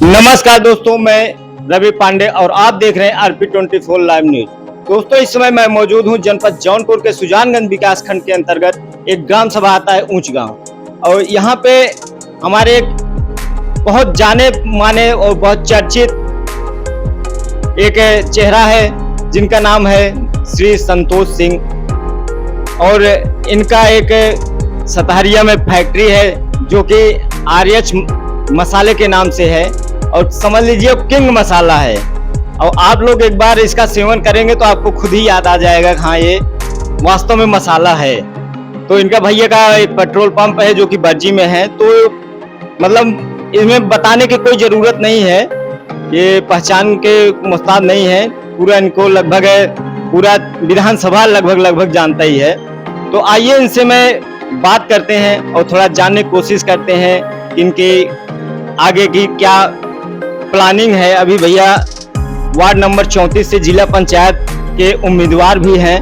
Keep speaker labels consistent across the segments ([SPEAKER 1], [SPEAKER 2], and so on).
[SPEAKER 1] नमस्कार दोस्तों, मैं रवि पांडे और आप देख रहे हैं RP24 लाइव न्यूज। दोस्तों, इस समय मैं मौजूद हूं जनपद जौनपुर के सुजानगंज विकास खंड के अंतर्गत एक ग्राम सभा आता है ऊंच गांव। और यहां पे हमारे एक बहुत जाने माने और बहुत चर्चित एक चेहरा है जिनका नाम है श्री संतोष सिंह। और इनका एक सतहरिया में फैक्ट्री है जो कि RH मसाले के नाम से है और समझ लीजिए किंग मसाला है। और आप लोग एक बार इसका सेवन करेंगे तो आपको खुद ही याद आ जाएगा हाँ ये वास्तव में मसाला है। तो इनका भैया का पेट्रोल पंप है जो कि बर्जी में है, तो मतलब इसमें बताने की कोई जरूरत नहीं है, ये पहचान के मुस्ताद नहीं है। पूरा इनको लगभग पूरा विधानसभा लगभग जानता ही है। तो आइए इनसे मैं बात करते हैं और थोड़ा जानने की कोशिश करते हैं इनके आगे की क्या प्लानिंग है। अभी भैया वार्ड नंबर 34 से जिला पंचायत के उम्मीदवार भी हैं,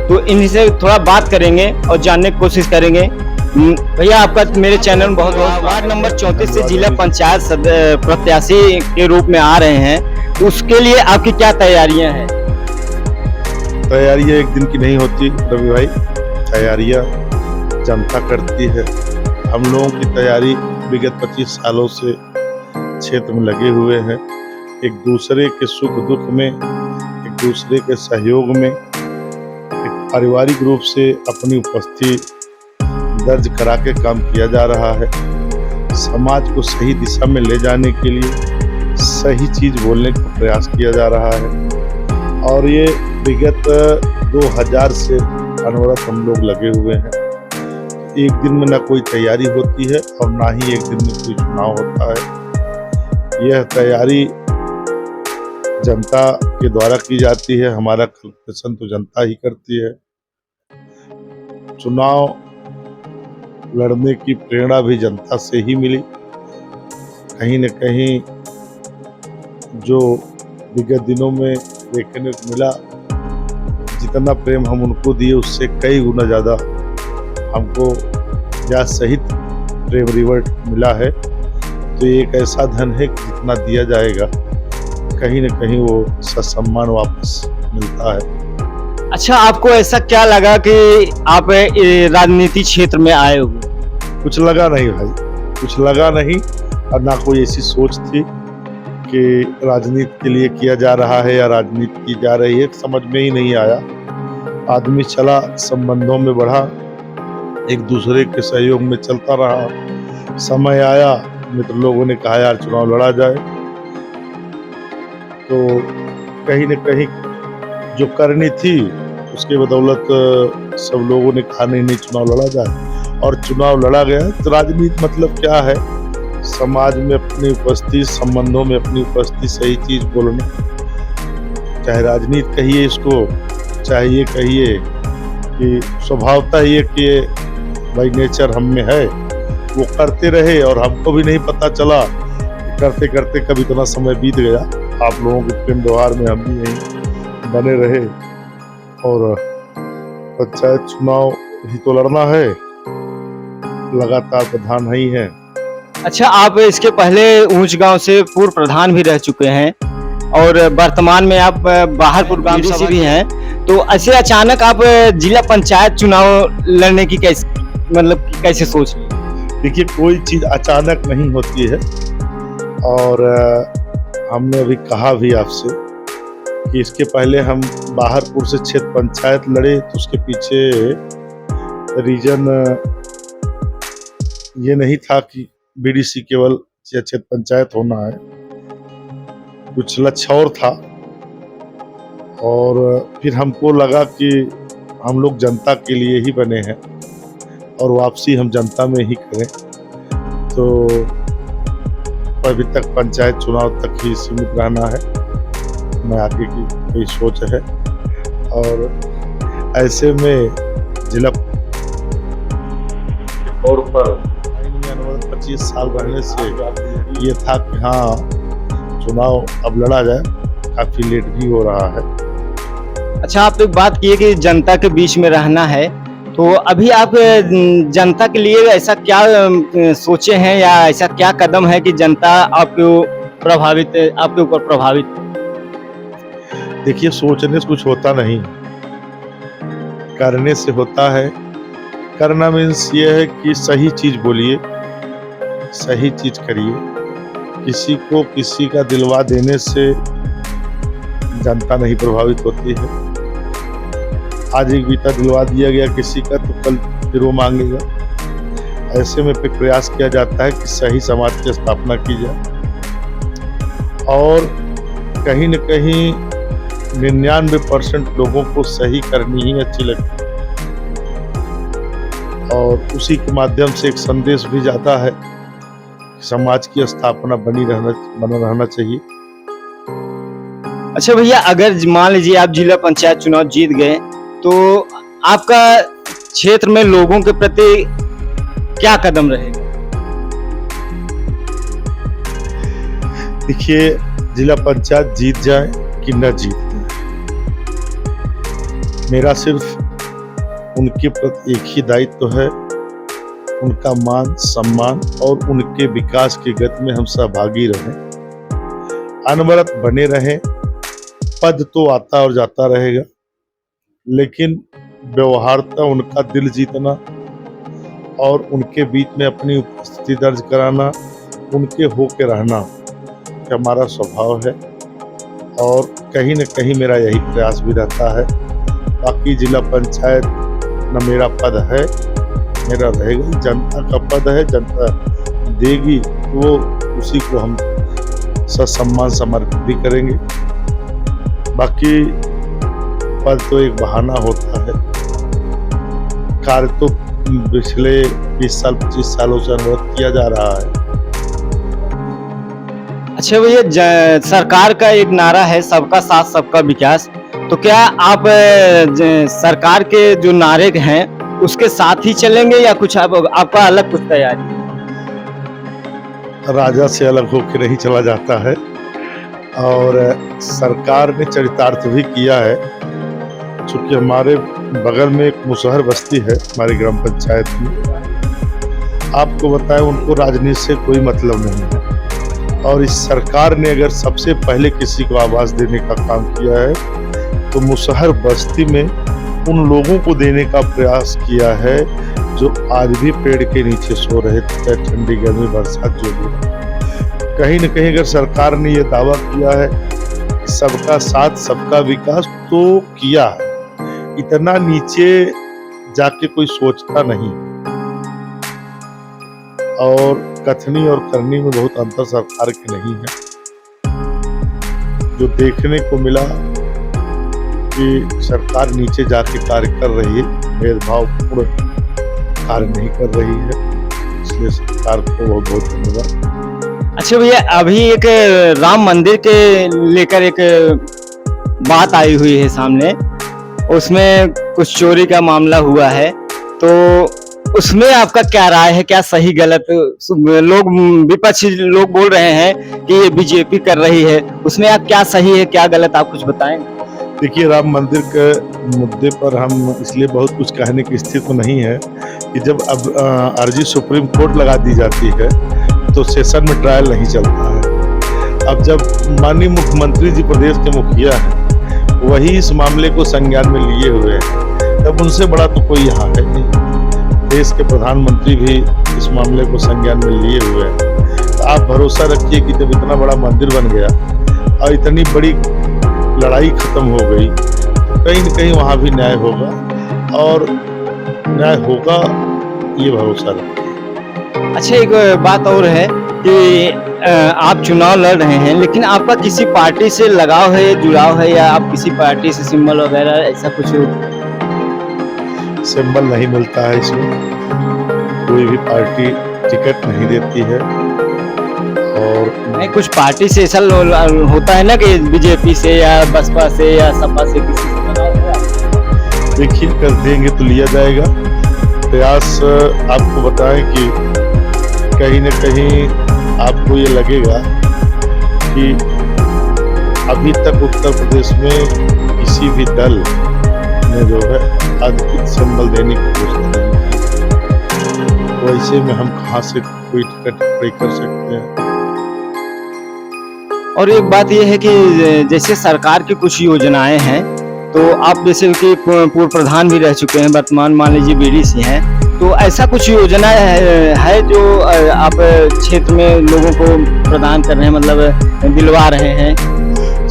[SPEAKER 1] तो इन्हीं से थोड़ा बात करेंगे और जानने की कोशिश करेंगे। भैया आपका मेरे चैनल में बहुत बहुत वार्ड नंबर 34 से जिला पंचायत प्रत्याशी के रूप में आ रहे हैं, तो उसके लिए आपकी क्या तैयारियां हैं?
[SPEAKER 2] तैयारियां एक दिन की नहीं होती रवि भाई, तैयारियां जनता करती है। हम लोगों की तैयारी विगत 25 सालों से क्षेत्र में लगे हुए हैं। एक दूसरे के सुख दुख में, एक दूसरे के सहयोग में, एक पारिवारिक रूप से अपनी उपस्थिति दर्ज करा के काम किया जा रहा है। समाज को सही दिशा में ले जाने के लिए सही चीज बोलने का प्रयास किया जा रहा है। और ये विगत 2000 से अनवरत हम लोग लगे हुए हैं। एक दिन में ना कोई तैयारी होती है और ना ही एक दिन में कोई चुनाव होता है। यह तैयारी जनता के द्वारा की जाती है। हमारा कैलकुलेशन तो जनता ही करती है। चुनाव लड़ने की प्रेरणा भी जनता से ही मिली। कहीं न कहीं जो विगत दिनों में देखने को मिला, जितना प्रेम हम उनको दिए उससे कई गुना ज़्यादा हमको ब्याज सहित प्रेम रिवर्ट मिला है। तो एक ऐसा धन है कि जितना दिया जाएगा कहीं न कहीं वो ससम्मान वापस मिलता है।
[SPEAKER 1] अच्छा, आपको ऐसा क्या लगा कि आप राजनीति क्षेत्र में आए हो?
[SPEAKER 2] कुछ लगा नहीं भाई, कुछ लगा नहीं। और ना कोई ऐसी सोच थी कि राजनीति के लिए किया जा रहा है या राजनीति की जा रही है, समझ में ही नहीं आया। आदमी चला, संबंधों में बढ़ा, एक दूसरे के सहयोग में चलता रहा। समय आया, मित्र लोगों ने कहा यार चुनाव लड़ा जाए, तो कहीं न कहीं जो करनी थी उसके बदौलत सब लोगों ने कहा नहीं चुनाव लड़ा जाए, और चुनाव लड़ा गया। तो राजनीति मतलब क्या है? समाज में अपनी उपस्थिति, संबंधों में अपनी उपस्थिति, सही चीज बोलना। चाहे राजनीति कहिए इसको, चाहे ये कहिए कि स्वभावता ये कि भाई नेचर हम में है, वो करते रहे और हमको भी नहीं पता चला। करते करते कभी इतना समय बीत गया। आप लोगों के प्रेम व्यवहार में हम भी यहीं बने रहे। और पंचायत चुनाव ही तो लड़ना है, लगातार प्रधान ही है।
[SPEAKER 1] अच्छा, आप इसके पहले ऊंच गांव से पूर्व प्रधान भी रह चुके हैं और वर्तमान में आप बाहरपुर गांव से भी हैं, तो ऐसे अचानक आप जिला पंचायत चुनाव लड़ने की कैसे सोच ली?
[SPEAKER 2] देखिए, कोई चीज अचानक नहीं होती है। और हमने अभी कहा भी आपसे कि इसके पहले हम बाहरपुर से क्षेत्र पंचायत लड़े, तो उसके पीछे रीजन ये नहीं था कि BDC केवल क्षेत्र पंचायत होना है, कुछ लक्ष्य और था। और फिर हमको लगा कि हम लोग जनता के लिए ही बने हैं और वापसी हम जनता में ही करें। तो अभी तक पंचायत चुनाव तक ही सीमित रहना है, मैं आगे की कोई सोच है। और ऐसे में जिला तौर पर 25 साल रहने से ये था कि हाँ चुनाव अब लड़ा जाए, काफी लेट भी हो रहा है।
[SPEAKER 1] अच्छा, आप एक बात किए कि जनता के बीच में रहना है, तो अभी आप जनता के लिए ऐसा क्या सोचे हैं या ऐसा क्या कदम है कि जनता आपको प्रभावित आपके ऊपर प्रभावित?
[SPEAKER 2] देखिए, सोचने से कुछ होता नहीं, करने से होता है। करना मीन्स ये है कि सही चीज बोलिए, सही चीज करिए। किसी को किसी का दिलवा देने से जनता नहीं प्रभावित होती है। आज एक बीता दिलवा दिया गया किसी का तो कल फिर वो मांगेगा। ऐसे में फिर प्रयास किया जाता है कि सही समाज की स्थापना की जाए और कहीं न कहीं 99% लोगों को सही करनी ही अच्छी लगती है और उसी के माध्यम से एक संदेश भी जाता है कि समाज की स्थापना बना रहना चाहिए।
[SPEAKER 1] अच्छा भैया, अगर मान लीजिए आप जिला पंचायत चुनाव जीत गए तो आपका क्षेत्र में लोगों के प्रति क्या कदम रहेगा?
[SPEAKER 2] देखिए, जिला पंचायत जीत जाए कि न जीत जाए, मेरा सिर्फ उनके प्रति एक ही दायित्व है, उनका मान सम्मान और उनके विकास की गति में हम सहभागी रहें, अनवरत बने रहें। पद तो आता और जाता रहेगा, लेकिन व्यवहारता उनका दिल जीतना और उनके बीच में अपनी उपस्थिति दर्ज कराना, उनके होके रहना हमारा स्वभाव है और कहीं न कहीं मेरा यही प्रयास भी रहता है। बाकी जिला पंचायत न मेरा पद है, मेरा रहेगा, जनता का पद है, जनता देगी वो उसी को हम ससम्मान समर्पित भी करेंगे। बाकी पद तो एक बहाना होता है, कार्य तो पिछले 20 साल 25 सालों से अनवरत किया जा रहा है।
[SPEAKER 1] अच्छा भैया, सरकार का एक नारा है सबका साथ सबका विकास, तो क्या आप सरकार के जो नारे हैं उसके साथ ही चलेंगे या कुछ आपका अलग कुछ तैयारी?
[SPEAKER 2] राजा से अलग होकर नहीं चला जाता है और सरकार ने चरितार्थ भी किया है। चूंकि हमारे बगल में एक मुसहर बस्ती है हमारी ग्राम पंचायत में, आपको बताएं उनको राजनीति से कोई मतलब नहीं है और इस सरकार ने अगर सबसे पहले किसी को आवाज देने का काम किया है तो मुसहर बस्ती में उन लोगों को देने का प्रयास किया है जो आज भी पेड़ के नीचे सो रहे थे, ठंडी गर्मी बरसात जो भी। कहीं न कहीं अगर सरकार ने ये दावा किया है सबका साथ सबका विकास, तो किया है। इतना नीचे जाके कोई सोचता नहीं और कथनी और करनी में बहुत अंतर सरकार के नहीं है। जो देखने को मिला कि सरकार नीचे जाके कार्य कर रही है, भेदभावपूर्ण कार्य नहीं कर रही है, इसलिए सरकार को बहुत बहुत धन्यवाद।
[SPEAKER 1] अच्छा भैया, अभी एक राम मंदिर के लेकर एक बात आई हुई है सामने, उसमें कुछ चोरी का मामला हुआ है, तो उसमें आपका क्या राय है? क्या सही गलत? लोग विपक्षी लोग बोल रहे हैं कि ये बीजेपी कर रही है, उसमें आप क्या सही है क्या गलत, आप कुछ बताएं।
[SPEAKER 2] देखिए, राम मंदिर के मुद्दे पर हम इसलिए बहुत कुछ कहने की स्थिति में नहीं है कि जब अब अर्जी सुप्रीम कोर्ट लगा दी जाती है तो सेशन में ट्रायल नहीं चलता है। अब जब माननीय मुख्यमंत्री जी प्रदेश के मुखिया हैं, वही इस मामले को संज्ञान में लिए हुए हैं, तब उनसे बड़ा तो कोई यहाँ है नहीं। देश के प्रधानमंत्री भी इस मामले को संज्ञान में लिए हुए हैं। तो आप भरोसा रखिए कि जब इतना बड़ा मंदिर बन गया और इतनी बड़ी लड़ाई खत्म हो गई तो कहीं न कहीं वहाँ भी न्याय होगा और न्याय होगा, ये भरोसा रखिए।
[SPEAKER 1] अच्छा, एक बात और है कि आप चुनाव लड़ रहे हैं, लेकिन आपका किसी पार्टी से लगाव है, जुड़ाव है, या आप किसी पार्टी से सिंबल वगैरह ऐसा कुछ?
[SPEAKER 2] सिंबल नहीं मिलता है इसमें, कोई भी पार्टी टिकट नहीं देती है और
[SPEAKER 1] नहीं, कुछ पार्टी से ऐसा होता है ना कि बीजेपी से या बसपा से या सपा से किसी से लगाव है?
[SPEAKER 2] देखिए, कर देंगे तो लिया जाएगा। प्रयास आपको बताएं कि कहीं न कहीं आपको ये लगेगा कि अभी तक उत्तर प्रदेश में किसी भी दल ने जो है अधिकृत सिंबल देने की कोशिश नहीं की, तो ऐसे में हम कहाँ से कोई टिकट अप्लाई कर सकते हैं?
[SPEAKER 1] और एक बात ये है कि जैसे सरकार की कुछ योजनाएं हैं, तो आप जैसे कि पूर्व प्रधान भी रह चुके हैं, वर्तमान मान लीजिए बीडीसी हैं, तो ऐसा कुछ योजना है जो आप क्षेत्र में लोगों को प्रदान कर रहे हैं, मतलब दिलवा रहे हैं?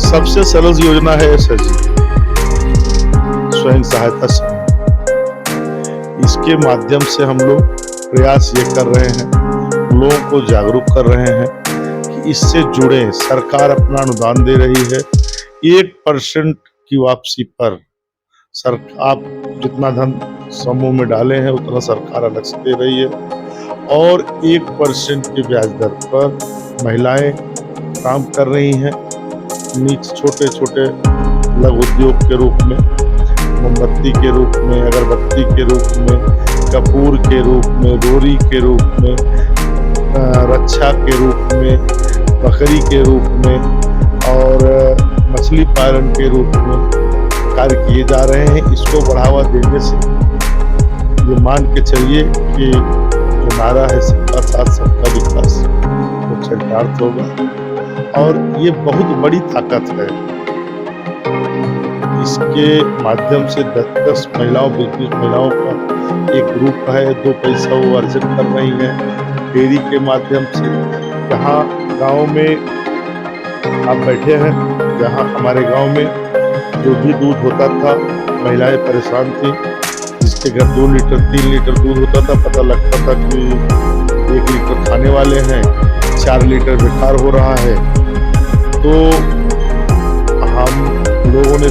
[SPEAKER 2] सबसे सरल योजना है एसएचजी, स्वयं सहायता समूह। इसके माध्यम से हम लोग प्रयास ये कर रहे हैं, लोगों को जागरूक कर रहे हैं कि इससे जुड़े। सरकार अपना अनुदान दे रही है 1% की वापसी पर। आप जितना धन समूह में डाले हैं उतना सरकार अलग से दे रही है, और 1% की ब्याज दर पर महिलाएं काम कर रही हैं। नीचे छोटे छोटे लघु उद्योग के रूप में, मोमबत्ती के रूप में, अगरबत्ती के रूप में, कपूर के रूप में, रोरी के रूप में, रक्षा के रूप में, बकरी के रूप में और मछली पालन के रूप में कार्य किए जा रहे हैं। इसको बढ़ावा देने से ये मान के चलिए कि जो नारा है सबका साथ सबका विकास वो चरितार्थ होगा, और ये बहुत बड़ी ताकत है। इसके माध्यम से 10 महिलाओं 20 महिलाओं का एक ग्रुप है, 2 पैसा वो अर्जित कर रही हैं डेयरी के माध्यम से। जहाँ गांव में आप बैठे हैं, जहाँ हमारे गांव में जो भी दूध होता था, महिलाएं परेशान थी। जिसके घर 2 लीटर 3 लीटर दूध होता था, पता लगता था कि 1 लीटर खाने वाले हैं, 4 लीटर बेकार हो रहा है। तो हम लोगों ने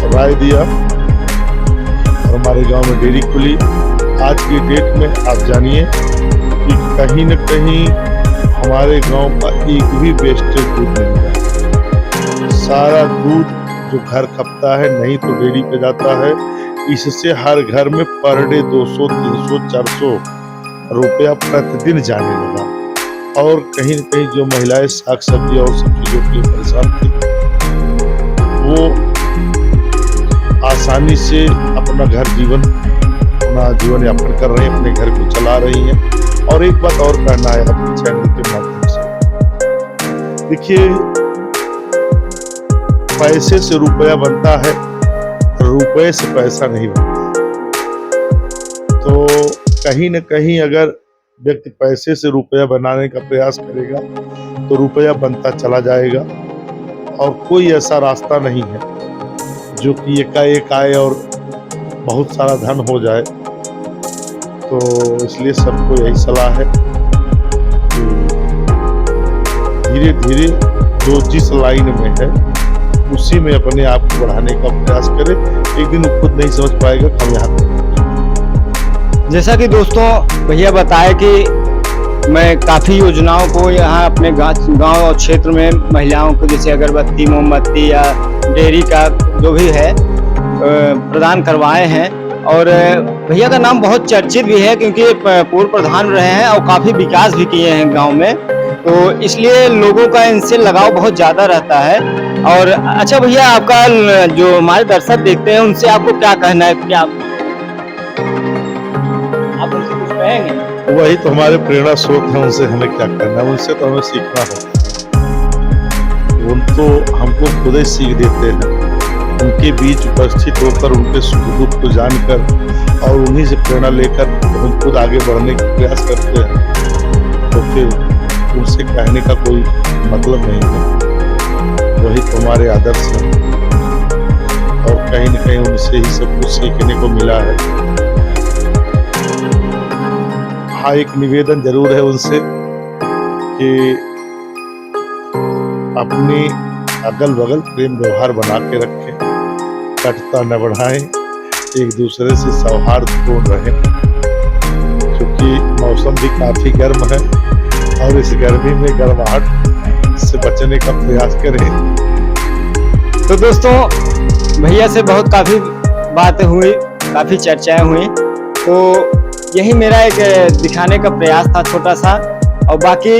[SPEAKER 2] राय दिया और हमारे गांव में डेयरी खुली। आज की डेट में आप जानिए कि कहीं न कहीं हमारे गांव का एक भी वेस्टेज दूध नहीं है। सारा दूध जो घर खपता है नहीं तो डेयरी पे जाता है। इससे हर घर में पर डे 200, 300, 400 रुपया प्रतिदिन जाने लगा। और कहीं न कहीं जो महिलाएं साग सब्जी और सब चीजों के लिए परेशान थी, वो आसानी से अपना जीवन यापन कर रही हैं, अपने घर को चला रही हैं। और एक बात और कहना है अपने चैनल के माध्यम से, देखिए पैसे से रुपया बनता है, रुपये से पैसा नहीं बनता। तो कहीं न कहीं अगर व्यक्ति पैसे से रुपया बनाने का प्रयास करेगा तो रुपया बनता चला जाएगा, और कोई ऐसा रास्ता नहीं है जो कि एकाएक आए और बहुत सारा धन हो जाए। तो इसलिए सबको यही सलाह है कि धीरे धीरे जो जिस लाइन में है उसी में अपने आप को बढ़ाने का प्रयास करें। एक दिन वो खुद नहीं समझ पाएगा कि हम यहाँ पे।
[SPEAKER 1] जैसा कि दोस्तों भैया बताए कि मैं काफ़ी योजनाओं को यहाँ अपने गांव और क्षेत्र में महिलाओं को, जैसे अगरबत्ती, मोमबत्ती या डेयरी का जो भी है, प्रदान करवाए हैं। और भैया का नाम बहुत चर्चित भी है क्योंकि पूर्व प्रधान रहे हैं और काफ़ी विकास भी किए हैं गांव में, तो इसलिए लोगों का इनसे लगाव बहुत ज़्यादा रहता है। और अच्छा भैया, आपका जो हमारे दर्शक देखते हैं उनसे आपको क्या कहना है? क्या आप उनसे कुछ कहेंगे?
[SPEAKER 2] वही तो हमारे प्रेरणा स्रोत है, उनसे हमें क्या करना है, उनसे तो हमें सीखना है। उन तो हमको खुद ही सीख देते हैं। उनके बीच उपस्थित होकर उनके सुख दुख को जानकर और उन्हीं से प्रेरणा लेकर हम खुद आगे बढ़ने का प्रयास करते हैं। तो फिर उनसे कहने का कोई मतलब नहीं है। वही तो हमारे आदर्श हैं और कहीं न कहीं उनसे ही सब कुछ सीखने को मिला है। हाँ, एक निवेदन जरूर है उनसे कि अपने अगल बगल प्रेम व्यवहार बना के रखें, कटता न बढ़ाएं, एक दूसरे से सौहार्दपूर्ण रहें, क्योंकि मौसम भी काफी गर्म है और इस गर्मी में गर्माहट से बचने का प्रयास करें।
[SPEAKER 1] तो दोस्तों भैया से बहुत काफ़ी बातें हुई, काफ़ी चर्चाएं हुई, तो यही मेरा एक दिखाने का प्रयास था छोटा सा। और बाकी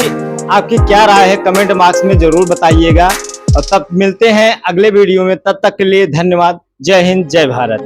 [SPEAKER 1] आपकी क्या राय है कमेंट बॉक्स में ज़रूर बताइएगा। और तब मिलते हैं अगले वीडियो में, तब तक के लिए धन्यवाद। जय हिंद, जय भारत।